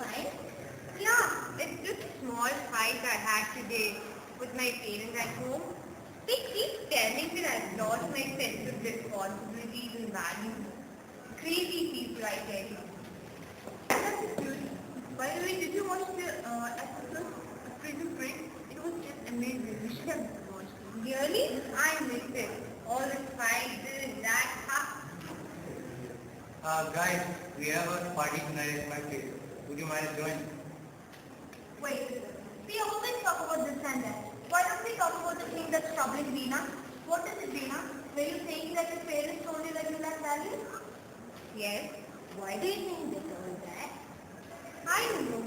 fine. Yeah, it's just a small fight I had today with my parents at home. They keep telling me that I've lost my sense of responsibilities and values. Crazy people, I tell you. That's good. By the way, did you watch the episode of Prison Break? It was just amazing. You should have watched it. Really? I missed it. All the fights, this, that, ha. Guys, we have a party tonight at my place. Would you mind joining? Wait, we always talk about this and that. Why don't we talk about the thing that's troubling Veena? What is it, Veena? Were you saying that your parents told you that you lack values? Yes. Why do you think they told that? I don't know.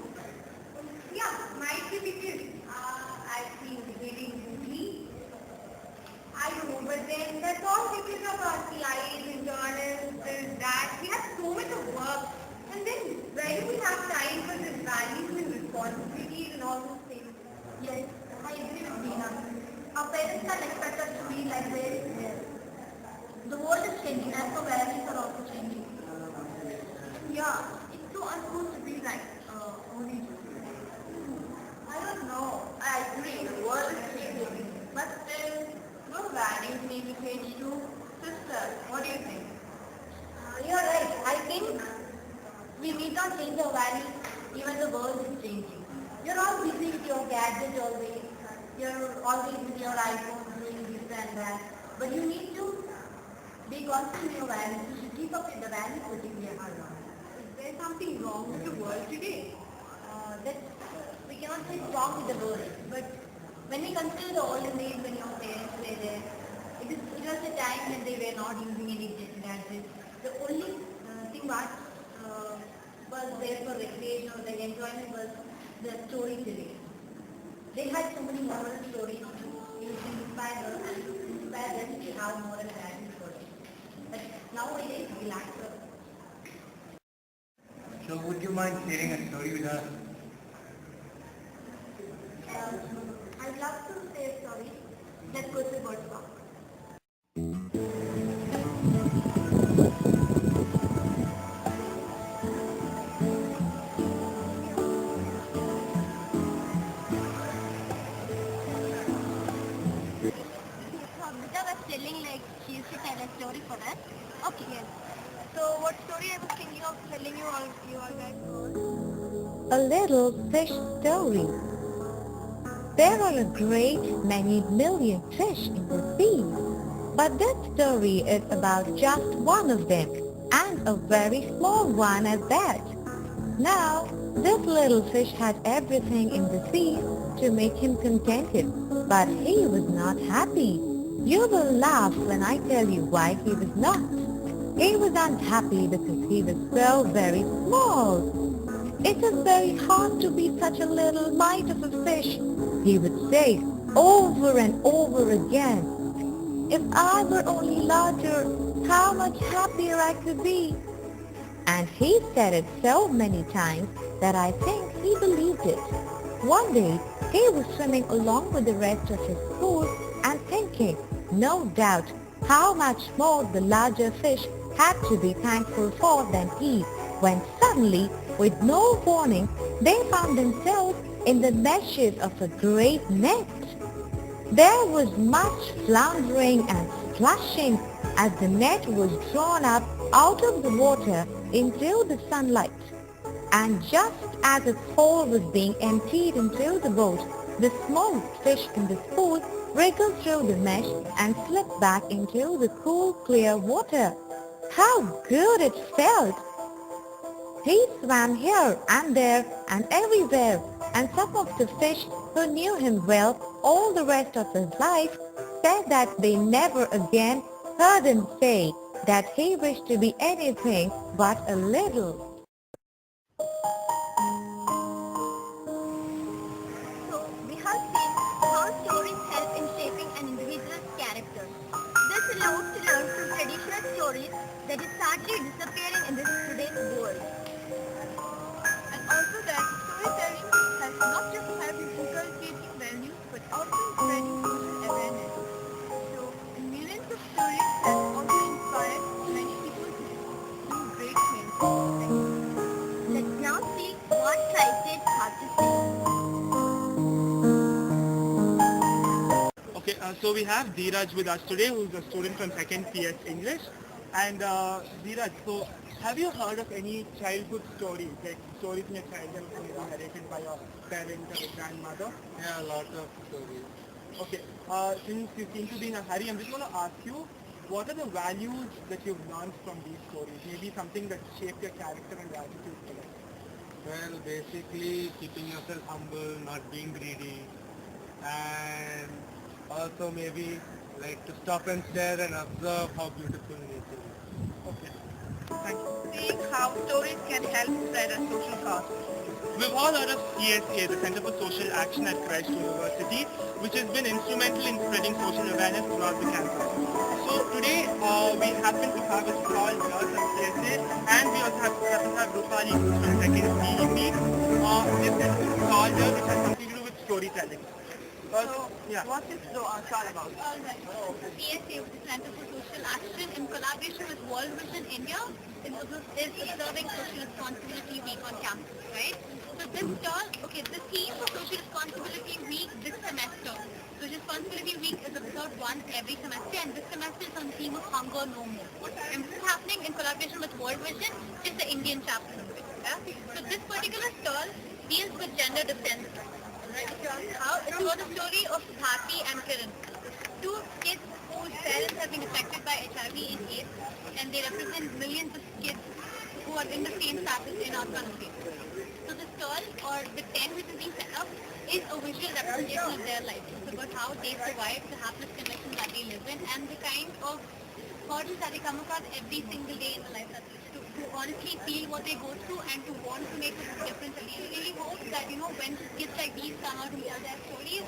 Yeah, might be because I've been behaving rudely. I don't know, but then that's all because of our CIAs and journals, this, that. We have so much of work. And then where do we have time for this values and responsibilities and all those things? Yes, I agree with Veena. Our parents can't expect us to be like this. The world is changing and so values are also changing. Yeah, it's so unsupposed to be like only. I don't know. I agree, the world is changing. But still, no values need to change too. Sister, what do you think? You're right. I think we need not change our values, even the world is changing. You're all busy with your gadgets always. You're always with your iPhone doing this and that. But you need to be conscious of your values. You should keep up with the values that you have. Is there something wrong with the world today? That we cannot say it's wrong with the world. But when we consider the olden days when your parents were there, it was a time when they were not using any gadgets. The only thing was there for recreation or the enjoyment was the storytelling. They had so many moral stories to inspire them to have moral values for it. But nowadays we lack them. So would you mind sharing a story with us? I'd love to say a story. Let's go to the word song. Amrita was telling like she used to tell a story for us. Okay. Yes. So what story I was thinking of telling you all guys was? A little fish story. There are a great many million fish in the sea, but this story is about just one of them, and a very small one at that. Now, this little fish had everything in the sea to make him contented, but he was not happy. You will laugh when I tell you why he was not. He was unhappy because he was so very small. It is very hard to be such a little mite of a fish, he would say over and over again. If I were only larger, how much happier I could be. And he said it so many times that I think he believed it. One day, he was swimming along with the rest of his school and thinking, no doubt, how much more the larger fish had to be thankful for than he, when suddenly, with no warning, they found themselves in the meshes of a great net. There was much floundering and splashing as the net was drawn up out of the water into the sunlight. And just as its hole was being emptied into the boat, the small fish in the pool wriggled through the mesh and slipped back into the cool, clear water. How good it felt! He swam here and there and everywhere, and some of the fish who knew him well all the rest of his life said that they never again heard him say that he wished to be anything but a little. So we have seen how stories help in shaping an individual's character. This allows to learn from traditional stories that is sadly disappearing in this today's world. And also that storytelling has not just helped in inculcating values but also in spreading social awareness. So millions of stories have also inspired many people to do great things. Thank you. Short-sighted, hard to say. Okay, so we have Dheeraj with us today, who's a student from 2nd PS English. And Dheeraj, so have you heard of any childhood stories, like stories in your childhood maybe narrated by your parents or your grandmother? Yeah, a lot of stories. Okay, since you seem to be in a hurry, I'm just going to ask you, what are the values that you've learned from these stories? Maybe something that shaped your character and attitude today. Well, basically keeping yourself humble, not being greedy, and also maybe like to stop and stare and observe how beautiful nature is. Okay, thank you. Seeing how stories can help spread a social cause. We've all heard of CSA, the Center for Social Action at Christ University, which has been instrumental in spreading social awareness throughout the campus. So today we happen to have a stall here from CSA, and we also happen to have Rupali, who's from 2nd CEP. This is a stall here which has something to do with storytelling. Yeah. What's this stall about? Alright. CSA, the Center for Social Action, in collaboration with World Vision India, is observing Social Responsibility Week on campus, right? So this stall, the theme for Social Responsibility Week this semester. Social Responsibility Week is observed once every semester, and this semester is on the theme of Hunger No More. And this is happening in collaboration with World Vision, which is the Indian chapter of it. Yeah? So this particular stall deals with gender difference. Right? It's about the story of Bharti and Kiran, two kids whose parents have been affected by HIV and AIDS, and they represent millions of kids who are in the same status in our country. So the stall, or the tent which is being set up, is a visual representation of their life. It's about how they survive the hapless conditions that they live in, and the kind of hurdles that they come across every single day in the life that they to honestly feel what they go through and to want to make a difference. And we really hope that, when kids like these come out and tell their stories,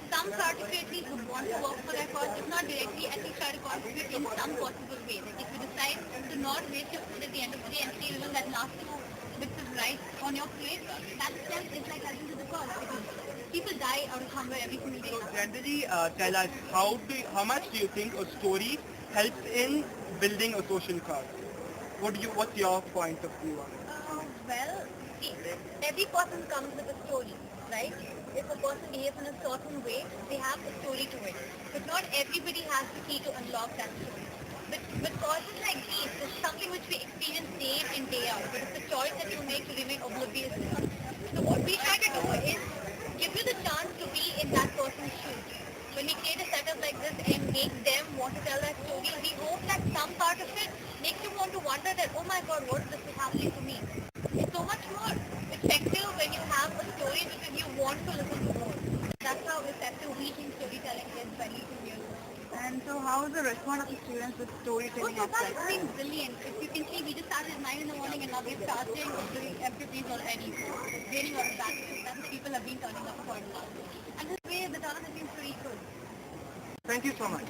some part of it at least would want to work for their cause, if not directly, at least try to contribute in some possible way. Like if you decide to not waste your food at the end of the day and say, that last two bits of rice on your plate, that itself is like helping to the cause, because people die out of hunger every single day. So generally, tell us, how much do you think a story helps in building a social cause? What's your point of view on it? Well, see, every person comes with a story, right? If a person behaves in a certain way, they have a story to it. But not everybody has the key to unlock that story. But causes like these is something which we experience day in, day out. But it's a choice that you make to remain oblivious to it. So what we try to do is give you the chance to be in that person's shoes. When we create a setup like this and make them want to tell that story, we hope that some part of it makes you want to wonder that, oh my god, what is this happening to me? It's so much more effective when you have a story because you want to listen to more. That's how effective we think storytelling is by listening to music. And so how is the response of the students with storytelling So far aspect? it's been brilliant. If you can see, we just started at 9 in the morning and now we're starting doing MPPs already. Gaining all of that. That's the people have been turning up for a while. And the way the turn has been pretty good. Thank you so much.